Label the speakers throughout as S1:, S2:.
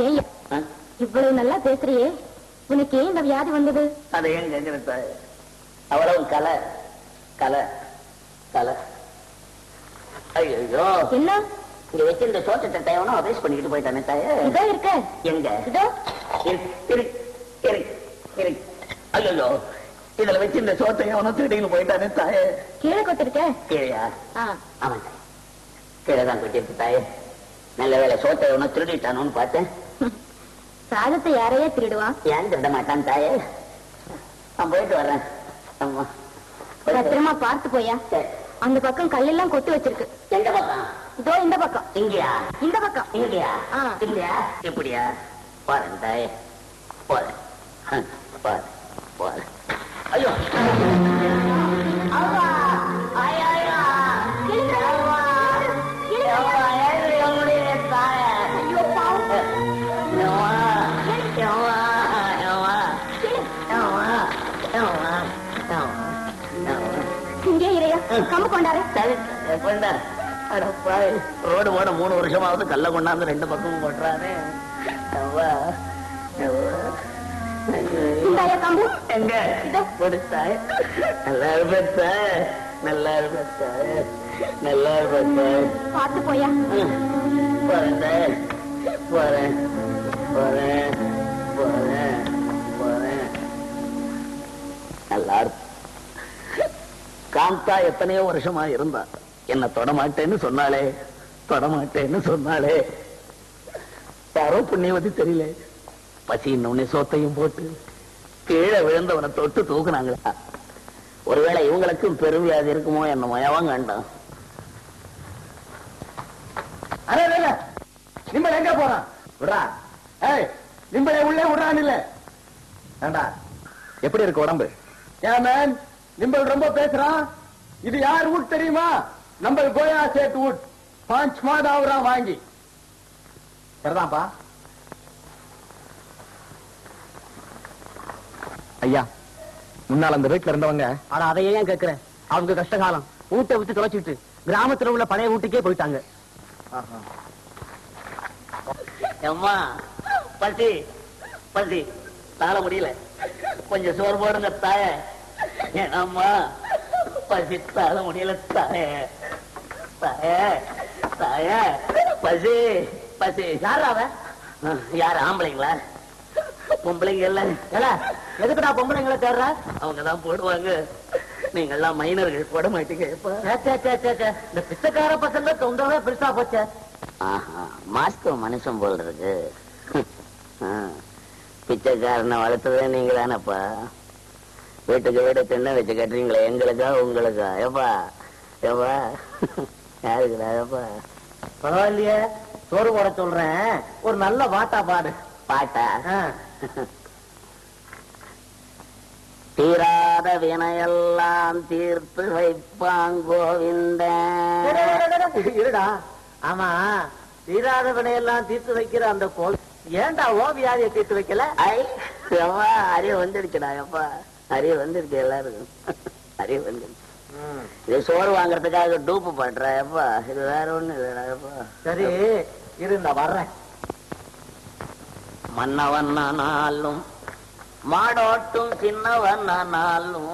S1: ஏன் இவ்வளவு நல்லா பேசுறியே, உனக்கு ஏன் இந்த வியாதி வந்தது?
S2: அதை ஏன் கேட்கிற அவ்வளவு கலை கலை கலை. ஐயோ
S1: என்ன
S2: இங்க வச்சு இந்த சோற்றத்தை தேவனும் அபேஸ் பண்ணிக்கிட்டு போயிட்டானே தாயே.
S1: இதோ இருக்க
S2: எங்க
S1: இதோ
S2: ஐயோ இதுல வச்சு இந்த சோத்தை எவனோ திருடின்னு போயிட்டானே தாயே.
S1: கீழே கொட்டிருக்க?
S2: கீழையா? ஆமா கீழேதான் கொட்டிருக்கு தாயே. நல்ல வேலை சோத்தை எவனோ திருடிட்டானோன்னு பார்த்தேன்.
S1: சாதத்தை யாரையே திருடுவான்?
S2: ஏன் திருட மாட்டான் தாயே. நான் போயிட்டு வர்றேன். ஆமா
S1: பத்திரமா பார்த்து போயா. அந்த பக்கம் கல்லெல்லாம் கொட்டி வச்சிருக்கு.
S2: எந்த பக்கம்?
S1: இதோ இந்த பக்கம்.
S2: இங்கயா?
S1: இந்த பக்கம்.
S2: இங்கயா? இல்லையா? எப்படியா? போறேன் தாயே போறேன் போறேன் போறேன். ஐயோ
S1: கம்பு கொண்டாரு.
S2: ரோடு போட 3 வருஷமாவது கல்ல கொண்டாந்து 2 பக்கமும் போட்டுறானே.
S1: கம்பு
S2: எங்க கொடுத்தாய்? நல்லா இருப்பேன் நல்லா இருப்பேன் நல்லா இருப்பேன்.
S1: பார்த்து போயா.
S2: போறேன் போறேன் போறேன் போறேன் போறேன். நல்லா இருக்கும். காந்தா எத்தனையோ வருஷமா இருந்தா என்ன தொடமாட்டேன்னு சொன்னாலே தொடமாட்டேன்னு சொன்னாலே. யாரோ புண்ணியவதி தெரியல, பசி இன்னொன்னு சோத்தையும் போட்டு கீழே விழுந்தவனை தொட்டு தூக்குனாங்களா. ஒருவேளை இவங்களுக்கும் பெருவியாதி இருக்குமோ என்னமோ எவன் கண்டான். நிம்பள எங்க போறான்? விடுறா நிம்பளை உள்ளே விடுறான். இல்ல வேண்டா. எப்படி இருக்கு உடம்பு? ஏன் நிம்பல் ரொம்ப பேசுறான். இது யார் வீட் தெரியுமா? நம்ம கோயா சேட்டு வீட். 5 மாதம் ஆகுறான் வாங்கி. சரிதான்ப்பா. ஐயா முன்னால அந்த வீட்டுல இருந்தவங்க. ஆனா அதையே ஏன் கேட்கிறேன்? அவங்க கஷ்டகாலம் வீட்டை விட்டு தொலைச்சிட்டு கிராமத்துல உள்ள பழைய வீட்டுக்கே போயிட்டாங்க. அம்மா பசி பசி தாழ முடியல, கொஞ்சம் சோறு போடுங்க தாய. ஏனாம்மா பசி தாழ முடியல தாய தாய தாய. பசி பசி. யார் அவ? யார் ஆம்பளைங்களா பொம்பளைங்க? இல்ல எதுக்குடா பொம்பளைங்களை தேடுற? அவங்கதான் போடுவாங்க. நீங்க எல்லாம் மைனர்கள் போட மாட்டீங்க. இந்த பிச்சைக்கார பசங்க தொந்தரவே பெருசா போச்ச. மாஸ்கோ மனுஷன் போல் இருக்கு. பிச்சைக்காரனை வளர்த்ததே நீங்க தானப்பா. வீட்டுக்கு வீடு தின்ன வச்சு கட்டுறீங்களே, எங்களுக்கா உங்களுக்கா? எப்பா எப்பா யாருக்குடா? எப்பா பரவாயில்லையே, சோறு போட சொல்றேன், ஒரு நல்ல பாட்டா பாடு. பாட்டா? தீராத வினையெல்லாம் தீர்த்து வைப்பாங்கோவிந்தன். இருடா. ஆமா, தீராத வினையெல்லாம் தீர்த்து வைக்கிற அந்த கோவில் ஏன்டா ஓவியாதியை தீர்த்து வைக்கல? அறிவு வந்துடுச்சுடா. எப்பா அறிவு வந்துருச்சு எல்லாருக்கும். அறிவு வந்துருச்சு. இது சோறு வாங்கறதுக்காக டூப்பு பண்ற. எப்பா இது வேற ஒண்ணு இல்லடா. சரி இருந்தா வர்றேன். மன்னவன்னாலும் மாடோட்டும் சின்னவன்னாலும்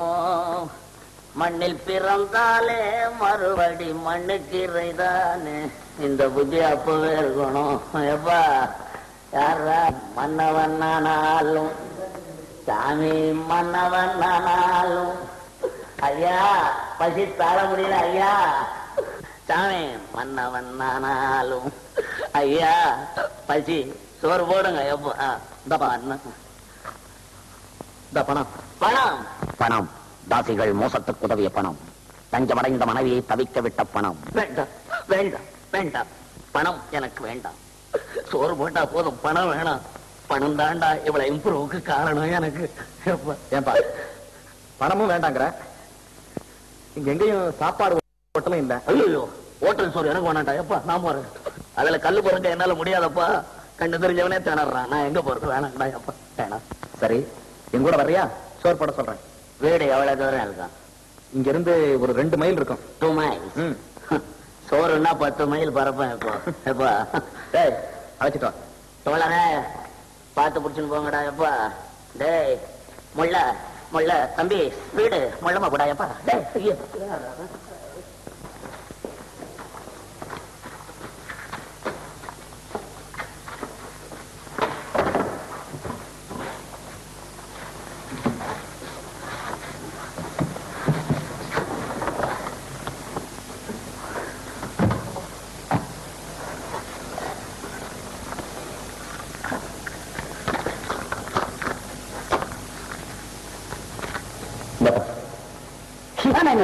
S2: மண்ணில் பிறந்தாலே மறுபடி மண்ணுக்கிறைதானே. இந்த புத்தி அப்பவே இருக்கணும். எப்பா யாரா? மன்னவன்னாலும் சாமி மன்னவன்னாலும். ஐயா பசி தாழ முடியல ஐயா. சாமி மன்னவன்னாலும் ஐயா பசி சோறு போடுங்க. எப்பா இந்த பணம் பணம் பணம். தாசிகள் மோசத்துக்கு உதவிய பணம். தஞ்சமடைந்த மனைவியை தவிக்க விட்ட பணம். வேண்டாம் வேண்டாம் வேண்டாம். பணம் எனக்கு வேண்டாம். சோறு போட்டா போதும், பணம் வேணாம். பணம் தாண்டா இவ்வளவு இம்ப்ரூவுக்கு காரணம் எனக்கு. ஏன்பா பணமும் வேண்டாங்கிற? இங்க எங்கேயும் சாப்பாடு ஹோட்டலும் இல்ல. ஐயோ ஹோட்டல் சோறு எனக்கு வேணாண்டா. எப்பா நான் போறேன். அதுல கல்லு பொறுக்க என்னால முடியாதப்பா. கண்டு தெரிஞ்சவனே திணறான். நான் எங்க போறது? வேணாண்டா. எப்பா வேணாம். சரி என் கூட வர்றியா? சோறு போட சொல்றேன். வீடு எவ்வளவு தூரம் இருக்கான்? இங்க இருந்து ஒரு 2 மைல் இருக்கும். 2 மைல் சோறுன்னா 10 மைல் பரப்பேன் இப்போ. எப்பா
S3: அழைச்சிட்டு வா.
S2: தோழரே பார்த்து பிடிச்சுன்னு போங்கடா எப்பா. டேய் முள்ள முள்ள தம்பி வீடு முள்ளமா கூடா எப்பா. டேய் ஐயோ.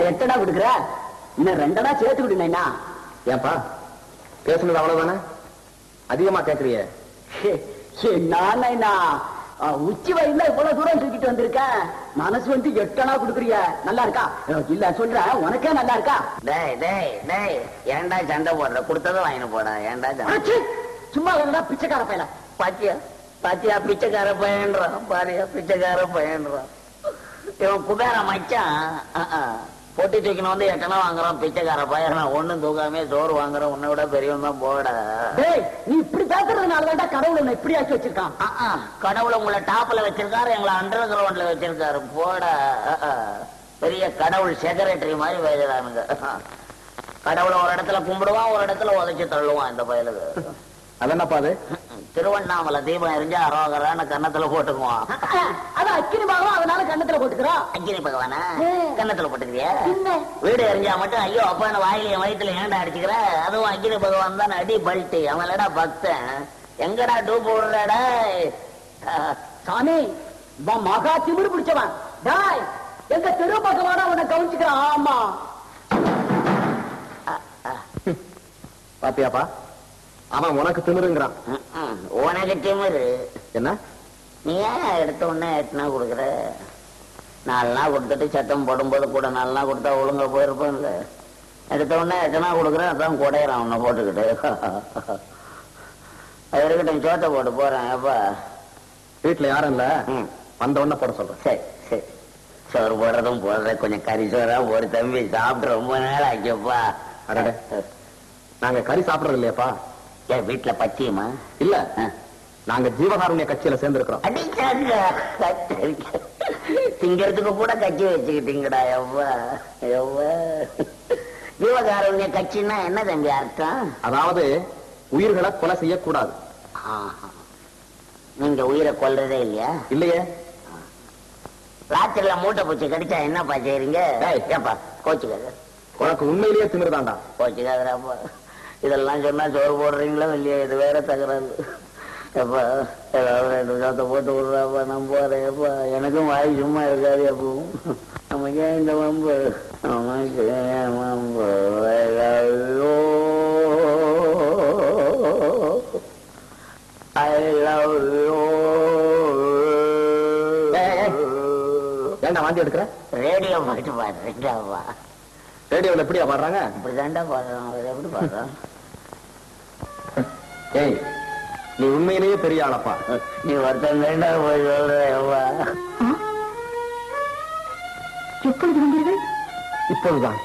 S3: எட்டடா கொடுக்குற, இன்னும் 2 சேர்த்து விடுனா. ஏன்பா பேசுனது அவ்வளவுதானே, அதிகமா கேக்குறிய? நானா உச்சி வயல்ல இவ்வளவு தூரம் தூக்கிட்டு வந்திருக்கேன், மனசு வந்து 8 கொடுக்குறிய. நல்லா இருக்கா? இல்ல சொல்றேன், உனக்கே நல்லா இருக்கா?
S2: டேய் டேய் டேய் ஏன்டா சண்டை போடுற? கொடுத்ததும் வாங்கிட்டு போடா. ஏன்டா சண்டை?
S3: சும்மா வேணா பிச்சைக்கார பையல.
S2: பாத்தியா பாத்தியா பிச்சைக்கார பையன்றான். பாரியா பிச்சைக்கார பையன்றான். இவன் குபேர மச்சான். பொட்டி தூக்கின வந்து 8 வாங்குறான் பிச்சைக்கார பையன். ஒண்ணும் தூக்காமே சோறு வாங்குறான். உன்னை விட பெரியவன் தான் போட.
S3: நீ இப்படி பேசுறதுனாலதான் கடவுள் உன்னை இப்படி ஆக்கி வச்சிருக்கான்.
S2: கடவுளை உங்களை டாப்ல வச்சிருக்காரு, எங்களை அண்டர் கிரவுண்ட்ல வச்சிருக்காரு. போட பெரிய கடவுள் செக்ரட்டரி மாதிரி பேசுறானுங்க. கடவுளை ஒரு இடத்துல கும்பிடுவான், ஒரு இடத்துல உதைச்சு தள்ளுவான் இந்த பயலுக்கு.
S3: அதென்னப்பா அது?
S2: திருவண்ணாமலை தீபம் எரிஞ்சா அரோகரான கன்னத்துல போட்டுக்குவான்.
S3: அது அக்கினி பகவான், அதனால கன்னத்துல போட்டுக்கிறான்.
S2: அக்கினி பகவானா கன்னத்துல போட்டுக்கிறியா? வீடு எரிஞ்சா மட்டும் ஐயோ அப்பா என்ன வாயில என் வயிற்றுல ஏன்டா அடிச்சுக்கிற? அதுவும் அக்கினி பகவான் தான் அடி பல்ட்டி. அவன்லடா பக்தன். எங்கடா டூப் விடுறாடா?
S3: சாமி மகா திமிரு பிடிச்சவன். டாய் எங்க தெரு பகவானா உன்னை கவனிச்சுக்கிறான். ஆமா பாத்தியாப்பா, அவன் உனக்கு திமிருங்கிறான்.
S2: உனக்கு திமிரு
S3: என்ன?
S2: நீ ஏன் எடுத்த உடனே 8 கொடுக்குற? 4 கொடுத்துட்டு சத்தம் போடும்போது கூட 4 கொடுத்தா ஒழுங்கா போயிருப்பேன்ல. எடுத்த உடனே 8 கொடுக்குறேன், அதான் குடையிறான் உன்னை போட்டுக்கிட்டு. அது இருக்கட்டும், சோத்தை போட்டு போறேன். அப்பா
S3: வீட்டுல யாரும் இல்ல, வந்த உடனே போட சொல்றேன்.
S2: சரி சரி. சோறு போடுறதும் போடுற, கொஞ்சம் கறி சோறா ஒரு தம்பி சாப்பிட்டு ரொம்ப நேரம் ஆக்கியப்பா.
S3: அடடே, நாங்க கறி சாப்பிடறது இல்லையாப்பா.
S2: ஏன் வீட்டுல பச்சியமா?
S3: இல்ல, நாங்க ஜீவகாருண்ய கட்சியில சேர்ந்திருக்கிறோம்.
S2: திங்கிறதுக்கு கூட கட்சி வச்சுக்கிட்டீங்கடா. எவ்வா எவ்வா ஜீவகாருண்ய கட்சின்னா என்ன தம்பி அர்த்தம்?
S3: அதாவது உயிர்களை கொலை செய்யக்கூடாது.
S2: நீங்க உயிரை கொல்றதே இல்லையா?
S3: இல்லையே.
S2: ராத்திரில மூட்டை பூச்சி கடிச்சா என்னப்பா செய்றீங்க? ஏப்பா கோச்சுக்காத.
S3: உனக்கு உண்மையிலேயே திமிருதாண்டா.
S2: கோச்சுக்காதராப்பா. இதெல்லாம் சொன்னா சோறு போடுறீங்களா இல்லையா? இது வேற தகராறு. எப்பா ஏதாவது 2 சாத்தை போட்டு விடுறாப்பா, நான் போறேன். எப்பா எனக்கும் வாய் சும்மா இருக்காது. எப்பவும் நமக்கு ஏன் இந்த வம்பு? நமக்கு ஏன் வம்பு? I love you.
S3: ஏண்டா வாந்தி எடுக்கிற?
S2: ரேடியோ பாட்டு பாடுறீங்களாப்பா.
S3: ரேடியோவில் எப்படியா பாடுறாங்க?
S2: இப்படிதாண்டா பாடுறான். எப்படி பாடுறான்?
S3: ஏய், நீ உண்மையிலேயே பெரிய ஆளப்பா.
S2: நீ ஒருத்தன் வேண்டா போய் சொல்றவா.
S1: எப்பொழுது வந்தீர்கள்?
S3: இப்பொழுதுதான்.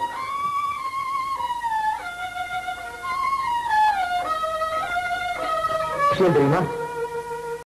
S3: விஷயம் தெரியுமா?